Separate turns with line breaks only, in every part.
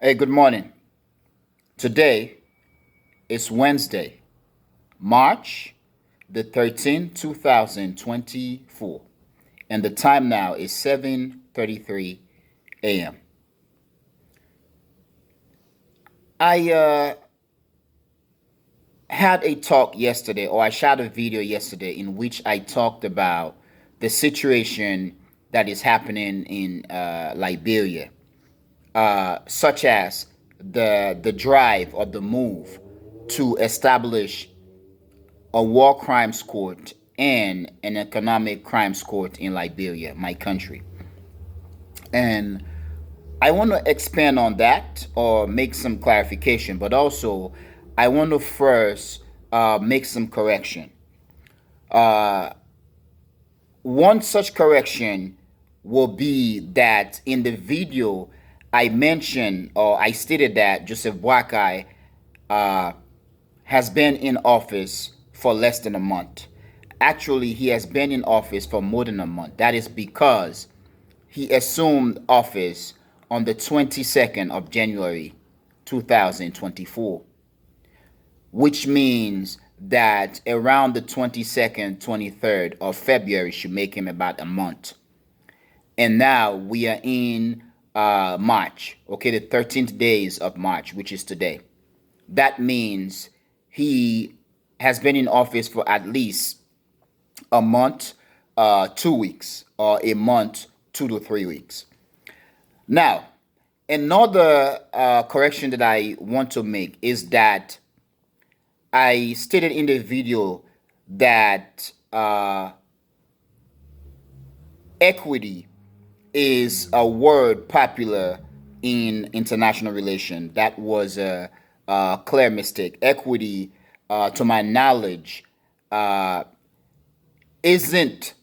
Hey, good morning. Today is Wednesday, March the 13th, 2024, and the time now is 7:33 a.m. I had a talk yesterday, or I shot a video yesterday in which I talked about the situation that is happening in Liberia, such as the drive or the move to establish a war crimes court and an economic crimes court in Liberia, my country. And I want to expand on that or make some clarification, but also I want to first make some correction. Uh, One such correction will be that in the video I mentioned or I stated that Joseph Boakai uh, has been in office for less than a month. Actually, he has been in office for more than a month. That is because he assumed office on the 22nd of January 2024, which means that around the 22nd, 23rd of February should make him about a month. And now we are in March, okay, the 13th days of March, which is today. That means he has been in office for at least a month, 2 weeks, or a month, 2 to 3 weeks. Now, another correction that I want to make is that I stated in the video that equity is a word popular in international relations. That was a clear mistake. Equity, to my knowledge, uh, isn't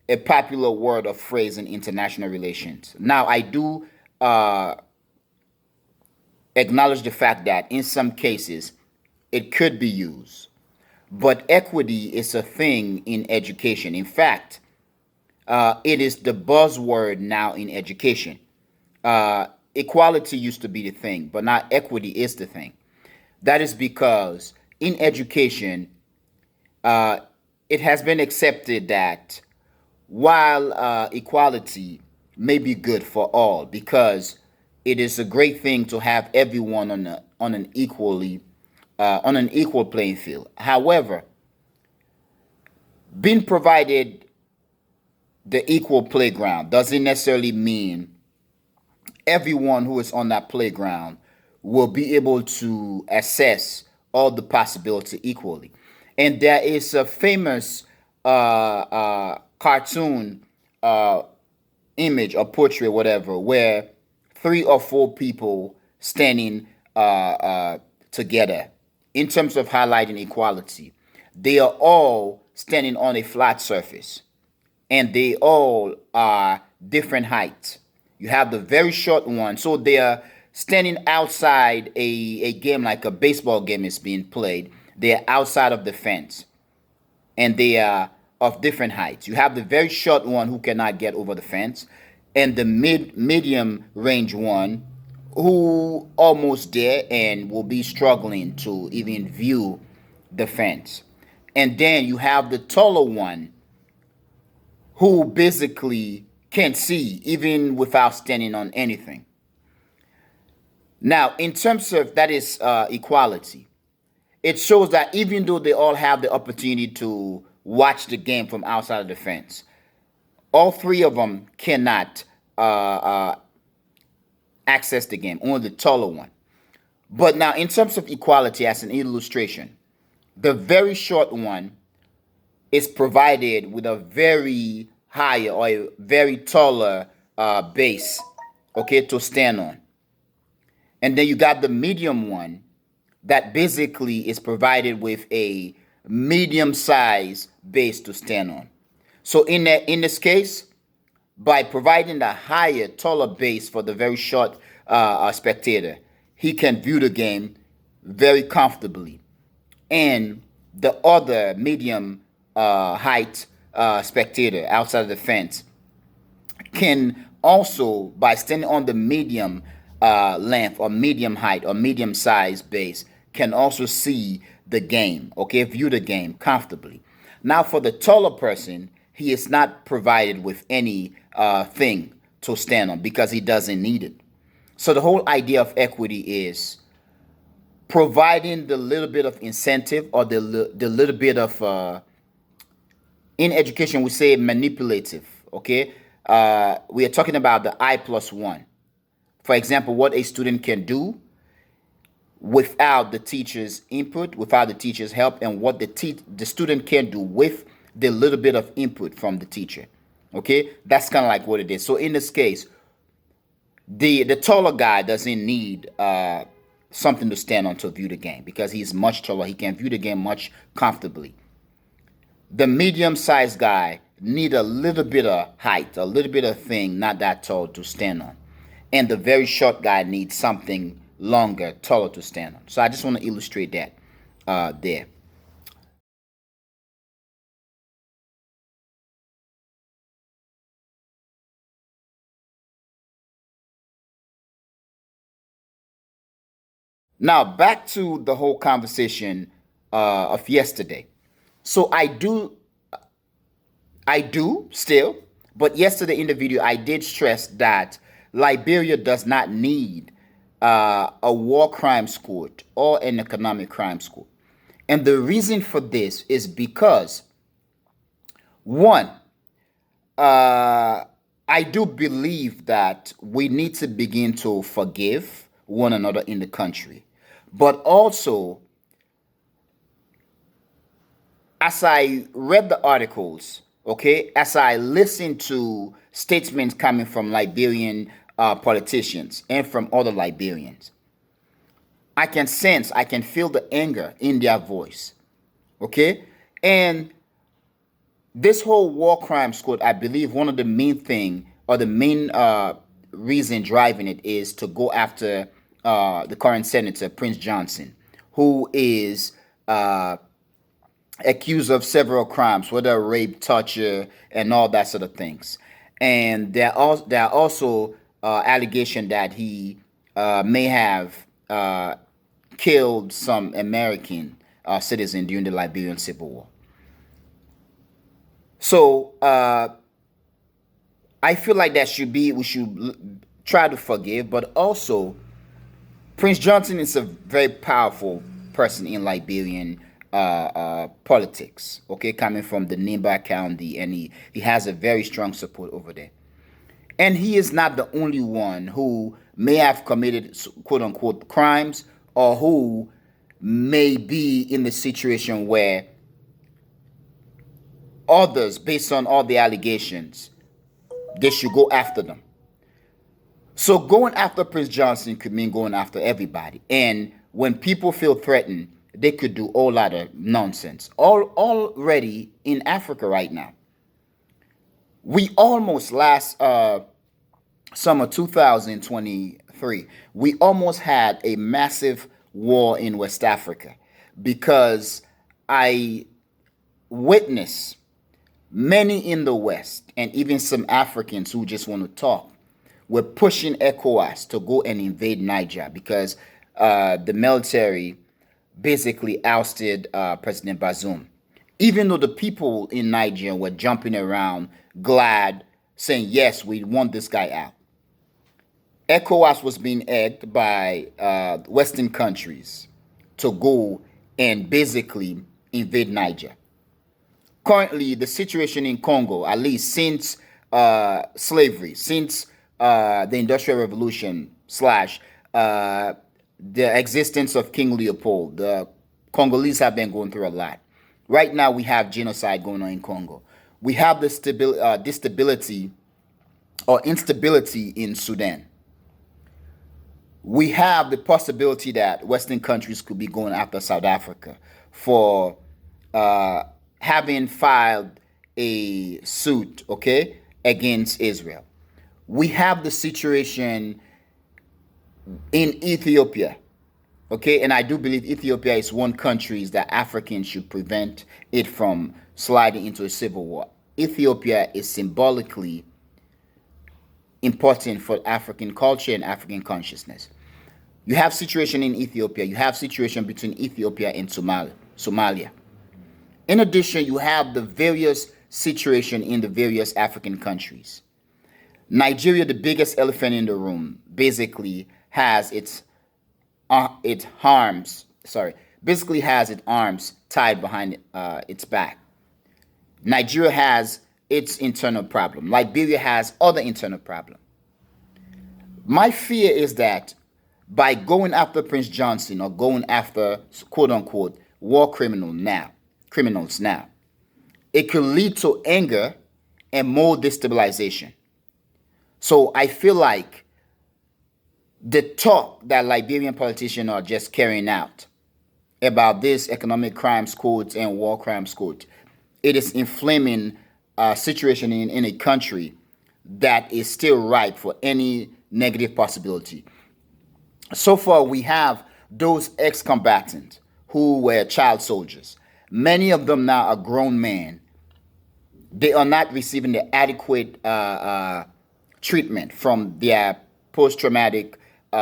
a popular word or phrase in international relations. Now, I do uh, acknowledge the fact that in some cases it could be used, but equity is a thing in education. In fact, it is the buzzword now in education. Equality used to be the thing, but now equity is the thing. That is because in education, uh, it has been accepted that while equality may be good for all, because it is a great thing to have everyone on an equal playing field. However, being provided the equal playground doesn't necessarily mean everyone who is on that playground will be able to assess all the possibility equally. And there is a famous cartoon uh, image or portrait, whatever, where three or four people standing together in terms of highlighting equality. They are all standing on a flat surface and they all are different heights. You have the very short one, so they are standing outside a game like a baseball game is being played. They are outside of the fence and they are of different heights. You have the very short one who cannot get over the fence, and the medium range one who almost there and will be struggling to even view the fence. And then you have the taller one who basically can't see even without standing on anything. Now, in terms of that is equality, it shows that even though they all have the opportunity to watch the game from outside of the fence, all three of them cannot access the game, only the taller one. But now, in terms of equality, as an illustration, the very short one is provided with a very higher or a very taller base, okay, to stand on. And then you got the medium one that basically is provided with a medium size base to stand on. So in this case, by providing the higher, taller base for the very short spectator, he can view the game very comfortably. And the other medium height spectator outside of the fence can also, by standing on the medium length or medium height or medium size base can also see the game, okay, view the game comfortably. Now, for the taller person, he is not provided with any thing to stand on because he doesn't need it. So the whole idea of equity is providing the little bit of incentive or the little bit of in education we say manipulative. Okay, we are talking about the I+1. For example, what a student can do without the teacher's input, without the teacher's help, and what the student can do with the little bit of input from the teacher. Okay, that's kind of like what it is. So in this case, the taller guy doesn't need something to stand on to view the game because he's much taller. He can view the game much comfortably. The medium-sized guy need a little bit of height, a little bit of thing, not that tall to stand on. And the very short guy needs something longer, taller to stand on. So I just want to illustrate that there. Now back to the whole conversation of yesterday. So I do still, but yesterday in the video I did stress that Liberia does not need a war crimes court or an economic crimes court, and the reason for this is because one, uh, I do believe that we need to begin to forgive one another in the country, but also as I read the articles, okay, as I listened to statements coming from Liberian politicians and from other Liberians, I can sense, I can feel the anger in their voice, okay? And this whole war crimes code, I believe one of the main thing or the main reason driving it is to go after the current senator, Prince Johnson, who is accused of several crimes, whether rape, torture, and all that sort of things. And there are also allegations that he may have killed some American citizen during the Liberian Civil War. So I feel like that should be we should try to forgive, but also Prince Johnson is a very powerful person in Liberian politics. Okay, coming from the Nimba County, and he has a very strong support over there. And he is not the only one who may have committed quote unquote crimes or who may be in the situation where others, based on all the allegations, they should go after them. So going after Prince Johnson could mean going after everybody. And when people feel threatened, they could do a whole lot of nonsense. Already in Africa right now, we almost last summer 2023, we almost had a massive war in West Africa because I witnessed many in the West and even some Africans who just want to talk were pushing ECOWAS to go and invade Niger because the military basically ousted President Bazoum. Even though the people in Niger were jumping around, glad, saying, yes, we want this guy out. ECOWAS was being egged by Western countries to go and basically invade Niger. Currently, the situation in Congo, at least since slavery, since the Industrial Revolution slash the existence of King Leopold, the Congolese have been going through a lot. Right now, we have genocide going on in Congo. We have the stability or instability in Sudan. We have the possibility that Western countries could be going after South Africa for having filed a suit, okay, against Israel. We have the situation in Ethiopia, okay, and I do believe Ethiopia is one country that Africans should prevent it from sliding into a civil war. Ethiopia is symbolically important for African culture and African consciousness. You have situation in Ethiopia. You have situation between Ethiopia and Somalia. In addition, you have the various situation in the various African countries. Nigeria, the biggest elephant in the room, basically has its arms. Sorry, basically has its arms tied behind its back. Nigeria has its internal problem. Liberia has other internal problem. My fear is that by going after Prince Johnson or going after quote unquote criminals now, it could lead to anger and more destabilization. So I feel like the talk that Liberian politicians are just carrying out about this economic crimes codes and war crimes code, it is inflaming a situation in a country that is still ripe for any negative possibility. So far, we have those ex-combatants who were child soldiers. Many of them now are grown men. They are not receiving the adequate treatment from their post-traumatic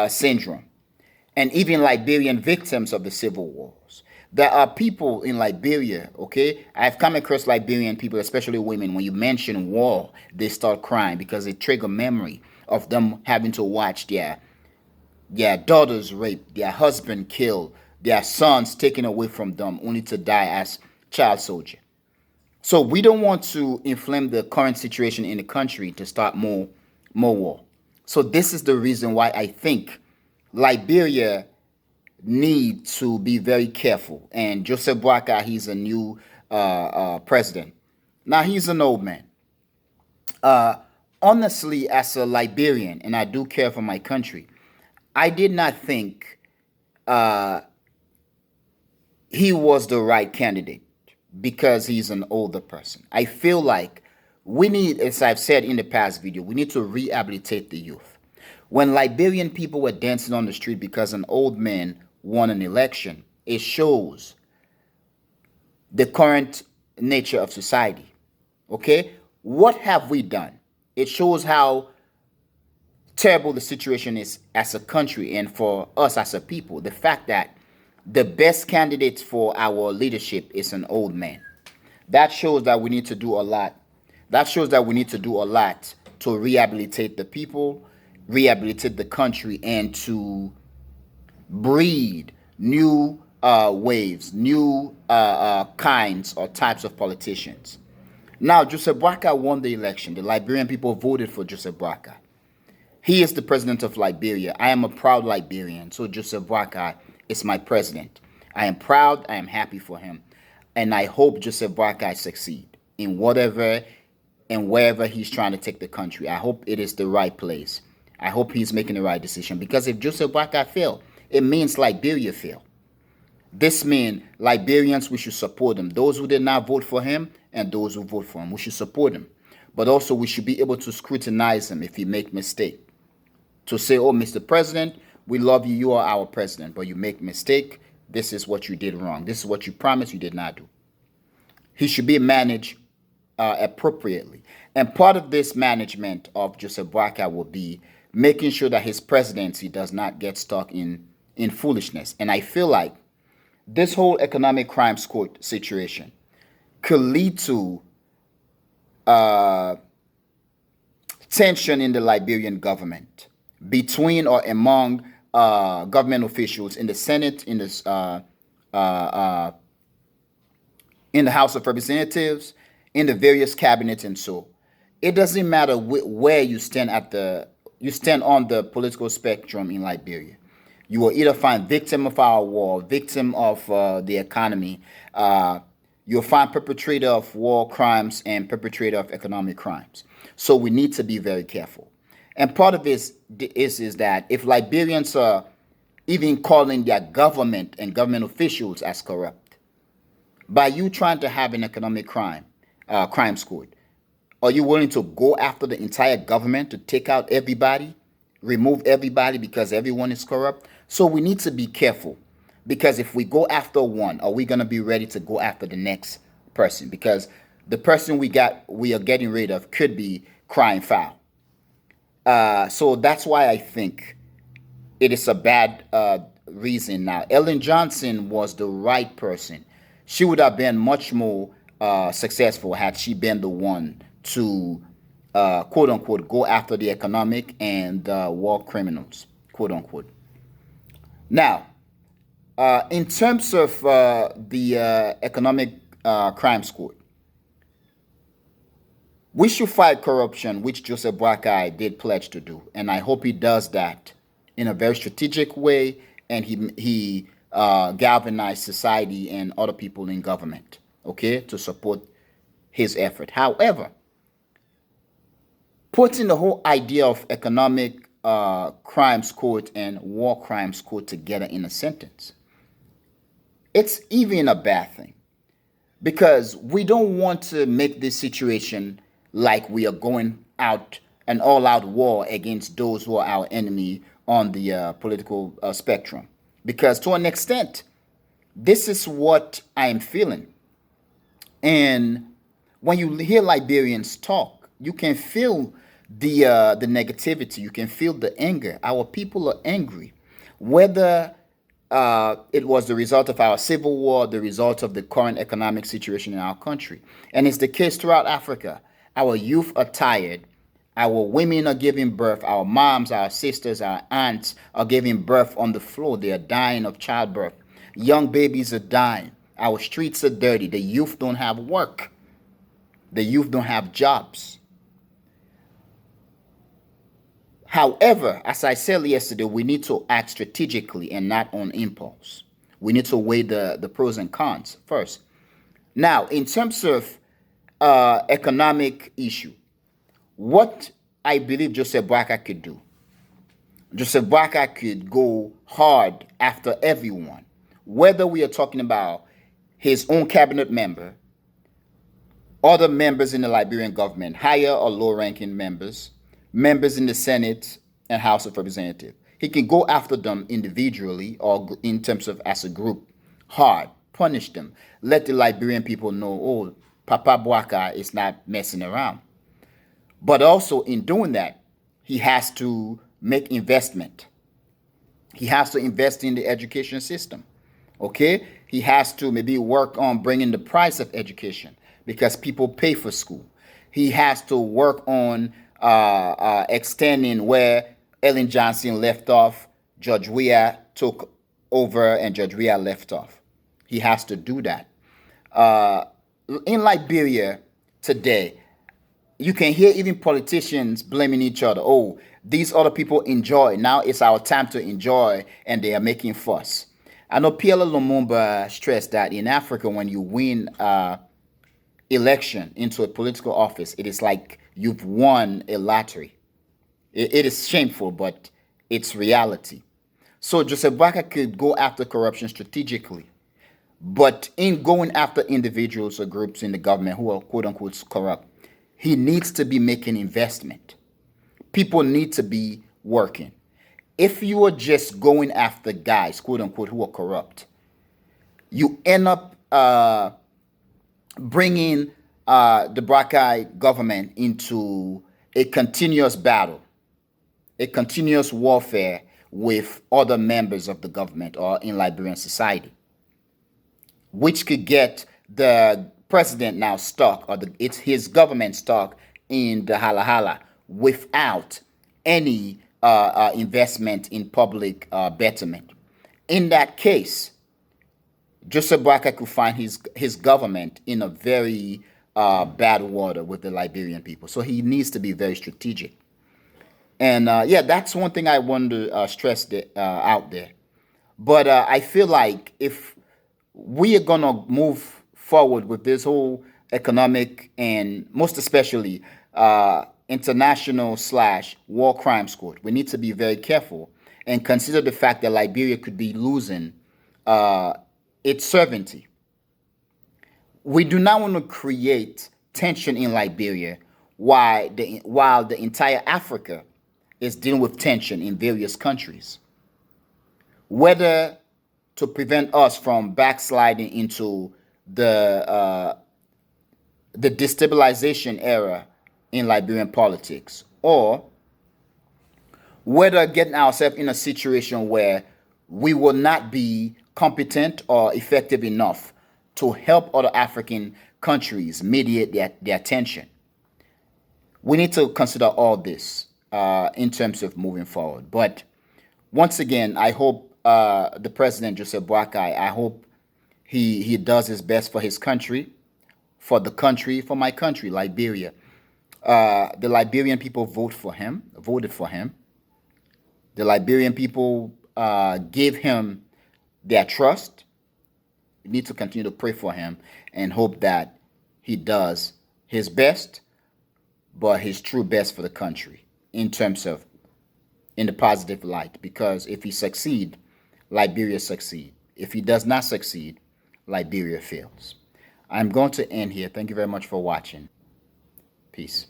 syndrome. And even Liberian victims of the civil wars. There are people in Liberia, okay? I've come across Liberian people, especially women, when you mention war, they start crying because it triggers memory of them having to watch their daughters raped, their husband killed, their sons taken away from them only to die as child soldier. So we don't want to inflame the current situation in the country to start more war. So this is the reason why I think Liberia need to be very careful. And Joseph Boakai, he's a new president. Now he's an old man. Honestly, as a Liberian, and I do care for my country, I did not think he was the right candidate because he's an older person. I feel like we need, as I've said in the past video, we need to rehabilitate the youth. When Liberian people were dancing on the street because an old man won an election, it shows the current nature of society. Okay? What have we done? It shows how terrible the situation is as a country and for us as a people. The fact that the best candidate for our leadership is an old man. That shows that we need to do a lot. That shows that we need to do a lot to rehabilitate the people, rehabilitate the country, and to breed new waves, new kinds or types of politicians. Now, Joseph Boakai won the election. The Liberian people voted for Joseph Boakai. He is the president of Liberia. I am a proud Liberian, so Joseph Boakai is my president. I am proud, I am happy for him, and I hope Joseph Boakai succeed in whatever and wherever he's trying to take the country. I hope it is the right place. I hope he's making the right decision, because if Joseph Boakai fail, it means Liberia fail. This means Liberians, we should support him. Those who did not vote for him and those who vote for him, we should support him. But also we should be able to scrutinize him if he make mistake. To say, oh, Mr. President, we love you, you are our president, but you make mistake. This is what you did wrong. This is what you promised you did not do. He should be managed appropriately. And part of this management of Joseph Boakai will be making sure that his presidency does not get stuck in foolishness. And I feel like this whole economic crimes court situation could lead to tension in the Liberian government between or among government officials in the Senate, in the House of Representatives, in the various cabinets, and so it doesn't matter where you stand on the political spectrum in Liberia. You will either find victim of our war, victim of the economy. You'll find perpetrator of war crimes and perpetrator of economic crimes. So we need to be very careful. And part of this is that if Liberians are even calling their government and government officials as corrupt, by you trying to have an economic crimes court, are you willing to go after the entire government to take out everybody, remove everybody because everyone is corrupt? So we need to be careful, because if we go after one, are we going to be ready to go after the next person? Because the person we are getting rid of could be crying foul. So that's why I think it is a bad reason now. Ellen Johnson was the right person. She would have been much more successful had she been the one to, quote unquote, go after the economic and war criminals, quote unquote. Now, in terms of the economic crimes court, we should fight corruption, which Joseph Boakai did pledge to do, and I hope he does that in a very strategic way, and he galvanized society and other people in government, okay, to support his effort. However, putting the whole idea of economic crimes court and war crimes court together in a sentence, it's even a bad thing because we don't want to make this situation like we are going out an all-out war against those who are our enemy on the political spectrum. Because to an extent, this is what I am feeling. And when you hear Liberians talk, you can feel the negativity. You can feel the anger. Our people are angry, whether it was the result of our civil war, the result of the current economic situation in our country. And it's the case throughout Africa. Our youth are tired. Our women are giving birth. Our moms, our sisters, our aunts are giving birth on the floor. They are dying of childbirth. Young babies are dying. Our streets are dirty. The youth don't have work. The youth don't have jobs. However, as I said yesterday, we need to act strategically and not on impulse. We need to weigh the pros and cons first. Now, in terms of economic issue, what I believe Joseph Boakai could do, Joseph Boakai could go hard after everyone, whether we are talking about his own cabinet member, other members in the Liberian government, higher or low-ranking members, members in the Senate and House of Representatives. He can go after them individually or in terms of as a group, hard, punish them, let the Liberian people know, oh, Papa Boakai is not messing around. But also in doing that, he has to make investment. He has to invest in the education system. Okay? He has to maybe work on bringing the price of education because people pay for school. He has to work on extending where Ellen Johnson left off, Judge Weah took over, and Judge Weah left off. He has to do that. In Liberia today, you can hear even politicians blaming each other. Oh, these other people enjoy. Now it's our time to enjoy, and they are making fuss. I know Pierre Lumumba stressed that in Africa, when you win election into a political office, it is like you've won a lottery. It is shameful, but it's reality. So Joseph Boakai could go after corruption strategically, but in going after individuals or groups in the government who are quote unquote corrupt, he needs to be making investment. People need to be working. If you are just going after guys, quote unquote, who are corrupt, you end up bringing the Boakai government into a continuous battle, a continuous warfare with other members of the government or in Liberian society, which could get the president now stuck, or it's his government stuck in the hala without any investment in public betterment. In that case, Joseph Boakai could find his government in a very bad water with the Liberian people. So he needs to be very strategic. And yeah, that's one thing I want to stress out there. But I feel like if we are going to move forward with this whole economic and most especially international / war crimes court, we need to be very careful and consider the fact that Liberia could be losing its sovereignty. We do not want to create tension in Liberia while the entire Africa is dealing with tension in various countries, whether to prevent us from backsliding into the destabilization era in Liberian politics, or whether getting ourselves in a situation where we will not be competent or effective enough to help other African countries mediate their attention. We need to consider all this in terms of moving forward. But once again, I hope the president, Joseph Boakai, I hope he does his best for his country, for my country, Liberia. The Liberian people voted for him. The Liberian people gave him their trust. We need to continue to pray for him and hope that he does his best, but his true best for the country in terms of in the positive light. Because if he succeed, Liberia succeed. If he does not succeed, Liberia fails. I'm going to end here. Thank you very much for watching. Peace.